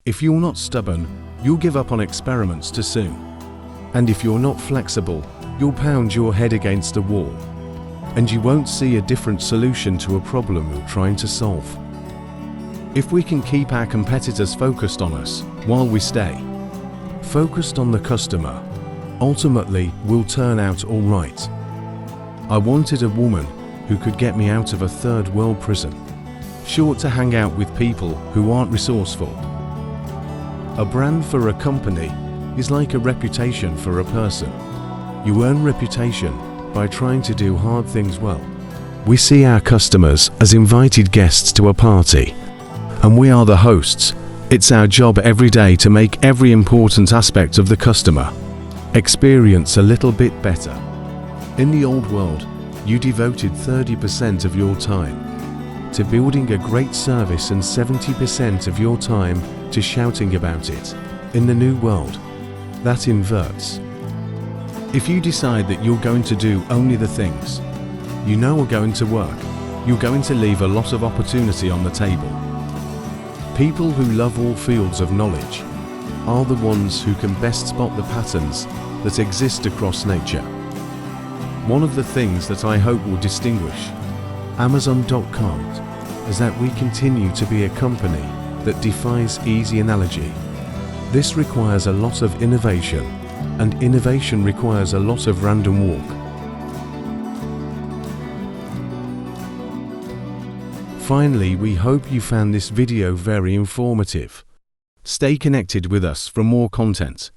If you're not stubborn, you'll give up on experiments too soon. And if you're not flexible, you'll pound your head against a wall. And you won't see a different solution to a problem you're trying to solve. If we can keep our competitors focused on us while we stay focused on the customer, ultimately we'll turn out all right. I wanted a woman who could get me out of a third world prison, short to hang out with people who aren't resourceful. A brand for a company is like a reputation for a person. You earn reputation by trying to do hard things well. We see our customers as invited guests to a party, and we are the hosts. It's our job every day to make every important aspect of the customer experience a little bit better. In the old world, you devoted 30% of your time to building a great service and 70% of your time to shouting about it. In the new world, that inverts. If you decide that you're going to do only the things you know are going to work, you're going to leave a lot of opportunity on the table. People who love all fields of knowledge are the ones who can best spot the patterns that exist across nature. One of the things that I hope will distinguish Amazon.com is that we continue to be a company that defies easy analogy. This requires a lot of innovation, and innovation requires a lot of random walk. Finally, we hope you found this video very informative. Stay connected with us for more content.